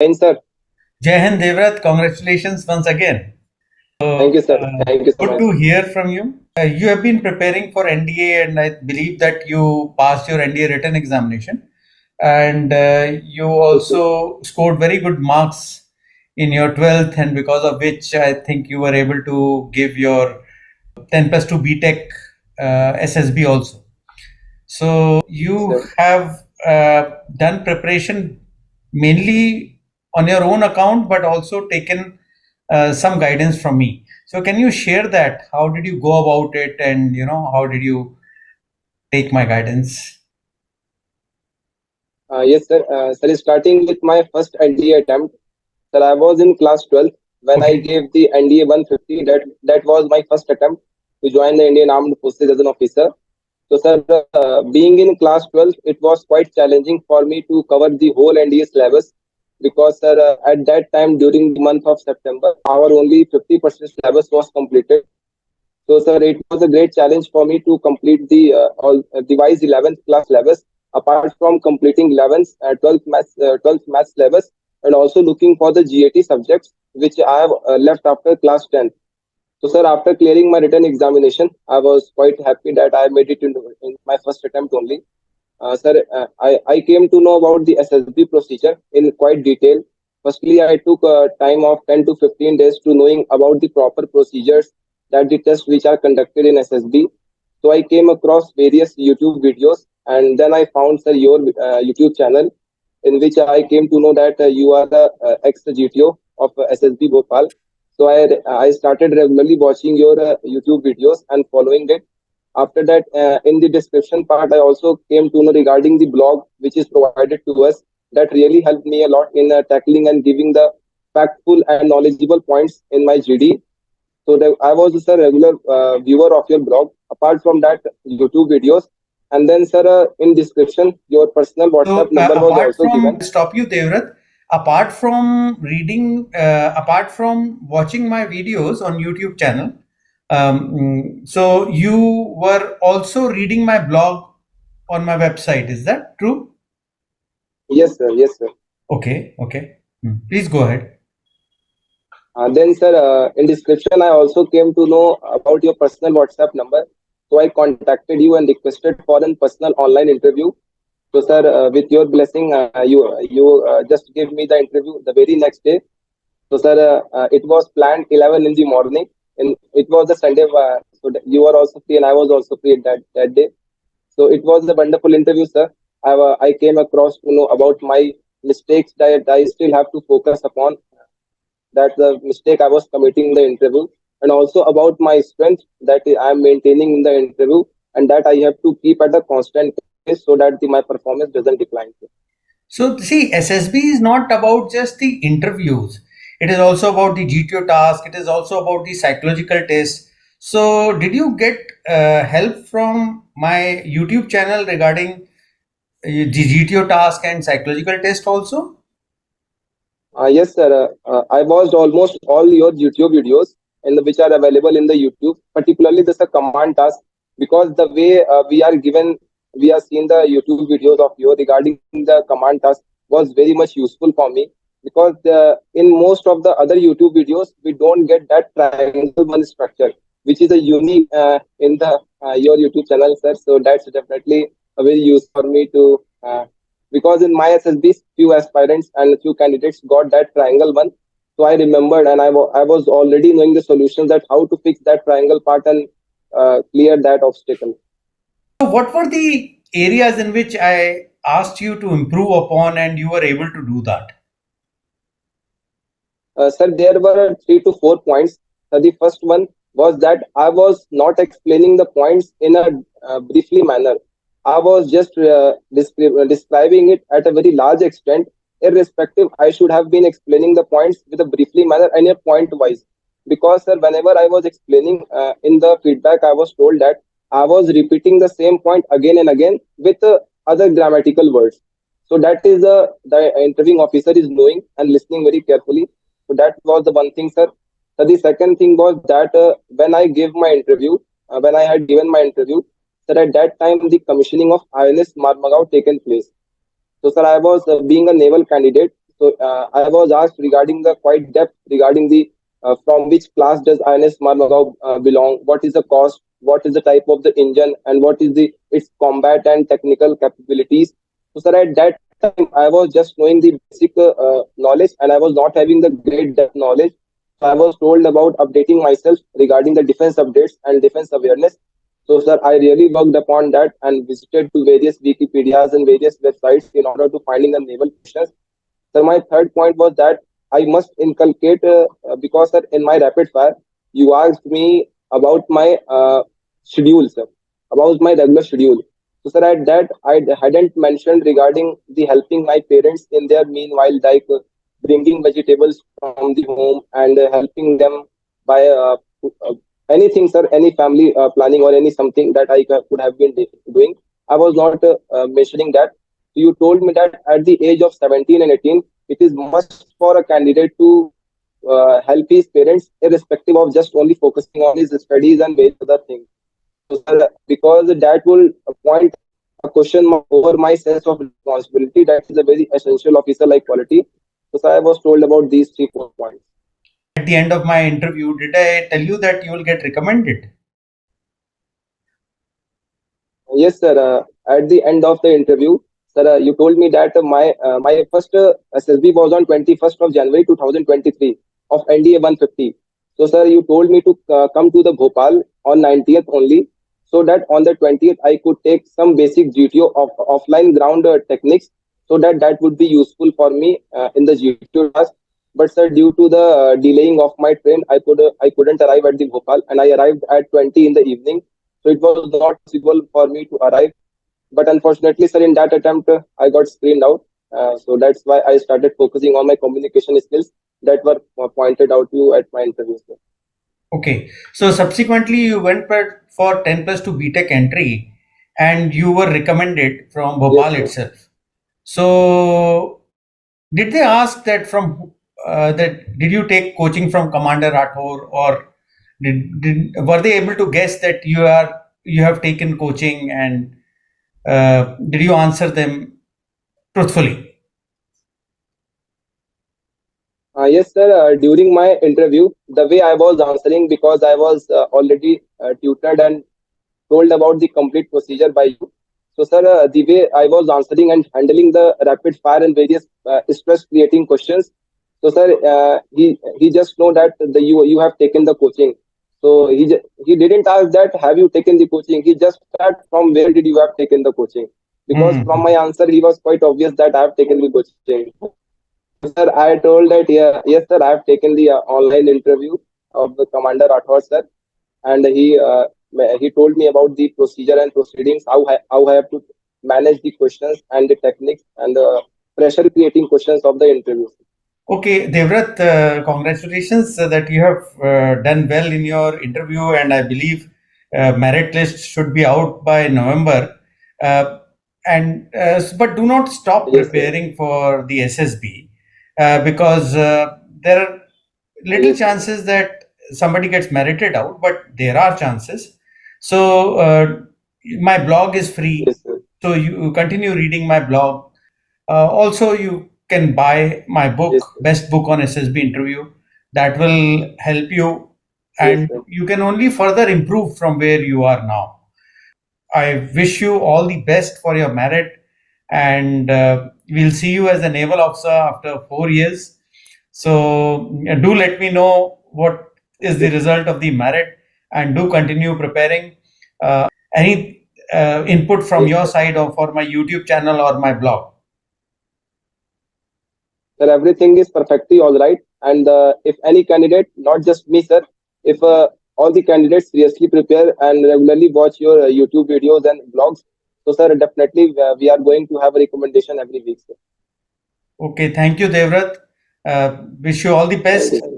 Fine, sir. Jai Hind, Devvrat, congratulations once again. Thank you, sir. Thank you so Good much. to hear from you. You have been preparing for NDA, and I believe that you passed your NDA written examination, and you Yes, sir. also scored very good marks in your 12th, and because of which I think you were able to give your 10 plus 2 BTech SSB also. So Yes, you sir. have done preparation mainly on your own account, but also taken some guidance from me. So can you share that? How did you go about it, and how did you take my guidance? Yes, sir. Sir, starting with my first NDA attempt, sir, I was in class 12 when I Okay. gave the NDA 150. That was my first attempt to join the Indian Armed Forces as an officer. So, sir, being in class 12, it was quite challenging for me to cover the whole NDA syllabus because, sir, at that time during the month of September, our only 50% syllabus was completed. So, sir, it was a great challenge for me to complete the device 11th class syllabus. Apart from completing 11th, 12th math syllabus, and also looking for the GAT subjects which I have left after class 10th. So, sir, after clearing my written examination, I was quite happy that I made it in my first attempt only. Sir, I came to know about the SSB procedure in quite detail. Firstly, I took time of 10 to 15 days to knowing about the proper procedures that the tests which are conducted in SSB. So I came across various YouTube videos, and then I found, sir, your YouTube channel in which I came to know that you are the ex-GTO of SSB Bhopal. So I started regularly watching your YouTube videos and following it. After that, in the description part, I also came to know regarding the blog which is provided to us. That really helped me a lot in tackling and giving the factful and knowledgeable points in my GD. So I was just a regular viewer of your blog. Apart from that, YouTube videos, and then, sir, in description, your personal WhatsApp So number was apart also given. from stop you, Devrat, apart from watching my videos on YouTube channel, so you were also reading my blog on my website. Is that true? Yes, sir. Yes, sir. Okay, okay. Please go ahead. Then, sir, in description, I also came to know about your personal WhatsApp number. So I contacted you and requested for a personal online interview. So, sir, with your blessing, you just gave me the interview the very next day. So, sir, it was planned 11 in the morning, and it was a Sunday. You were also free, and I was also free that day. So it was a wonderful interview, sir. I came across to know about my mistakes that I still have to focus upon. That the mistake I was committing in the interview, and also about my strength that I am maintaining in the interview, and that I have to keep at a constant pace so that my performance doesn't decline. So see, SSB is not about just the interviews. It is also about the GTO task. It is also about the psychological test. So did you get help from my YouTube channel regarding the GTO task and psychological test also? Yes, sir. I watched almost all your YouTube videos which are available in the YouTube, particularly this command task, because the way we are seeing the YouTube videos of you regarding the command task was very much useful for me because in most of the other YouTube videos we don't get that triangle one structure, which is a unique in the your YouTube channel, sir. So that's definitely a very use for me to. Because in my SSB, few aspirants and few candidates got that triangle one. So I remembered, and I was already knowing the solutions that how to fix that triangle part and clear that obstacle. So what were the areas in which I asked you to improve upon and you were able to do that? Sir, there were 3 to 4 points. The first one was that I was not explaining the points in a briefly manner. I was just describing it at a very large extent. Irrespective, I should have been explaining the points with a briefly manner and a point wise. Because, sir, whenever I was explaining in the feedback, I was told that I was repeating the same point again and again with other grammatical words. So that is the interviewing officer is knowing and listening very carefully. So that was the one thing, sir. So the second thing was that when I gave my interview, when I had given my interview, sir, at that time the commissioning of INS Marmagao taken place. So, sir, I was being a naval candidate. So I was asked regarding the quite depth regarding the from which class does INS Marmagaon belong, what is the cost, what is the type of the engine, and what is the its combat and technical capabilities. So sir, at that time I was just knowing the basic knowledge, and I was not having the great depth knowledge. So I was told about updating myself regarding the defense updates and defense awareness. So, sir, I really worked upon that and visited to various Wikipedias and various websites in order to finding the naval questions. Sir, my third point was that I must inculcate because, sir, in my rapid fire, you asked me about my schedule, sir, about my regular schedule. So, sir, at that I hadn't mentioned regarding the helping my parents in their meanwhile, like bringing vegetables from the home and helping them by anything, sir, any family planning or any something that I could have been doing. I was not mentioning that. So you told me that at the age of 17 and 18, it is must for a candidate to help his parents, irrespective of just only focusing on his studies and various other things. So, sir, because that will point a question mark over my sense of responsibility, that is a very essential officer like quality. So, sir, I was told about these three, 4 points. At the end of my interview, did I tell you that you will get recommended? Yes, sir. At the end of the interview, sir, you told me that my first SSB was on 21st of January 2023 of NDA 150. So, sir, you told me to come to the Bhopal on 90th only, so that on the 20th I could take some basic GTO of offline ground techniques, so that that would be useful for me in the GTO task. But sir, due to the delaying of my train, I couldn't arrive at the Bhopal, and I arrived at 20 in the evening. So it was not possible for me to arrive. But unfortunately, sir, in that attempt, I got screened out. So that's why I started focusing on my communication skills that were pointed out to you at my interview, sir. Okay. So subsequently, you went for 10 plus 2 BTech entry and you were recommended from Yes, Bhopal sir. itself. So did they ask that did you take coaching from Commander Rathore, or were they able to guess that you have taken coaching, and did you answer them truthfully? Yes, sir. During my interview, the way I was answering, because I was already tutored and told about the complete procedure by you. So, sir, the way I was answering and handling the rapid fire and various stress creating questions. So, sir, he just know that you have taken the coaching. So he didn't ask that have you taken the coaching. He just asked from where did you have taken the coaching. Because from my Mhm. answer, he was quite obvious that I have taken the coaching. So, sir, I told that yes, sir, I have taken the online interview of the Commander Rathore, sir, and he told me about the procedure and proceedings, how I have to manage the questions and the techniques and the pressure creating questions of the interview. Okay, Devvrat, congratulations that you have done well in your interview, and I believe merit list should be out by November. Uh, but do not stop Yes, sir. preparing for the SSB because there are little Yes, sir. chances that somebody gets merited out, but there are chances. So my blog is free, Yes, sir. so you continue reading my blog. Also, you can buy my book, Yes, sir. Best Book on SSB Interview. That will help you, Yes, and sir. you can only further improve from where you are now. I wish you all the best for your merit, and we'll see you as a naval officer after 4 years. So, do let me know what is the Yes, sir. result of the merit, and do continue preparing. Any input from Yes, your sir. side or for my YouTube channel or my blog? Sir, everything is perfectly all right. And if any candidate, not just me, sir, if all the candidates seriously prepare and regularly watch your YouTube videos and blogs, so sir, definitely we are going to have a recommendation every week, sir. Okay, thank you, Devrat. Wish you all the Thank you, best. sir.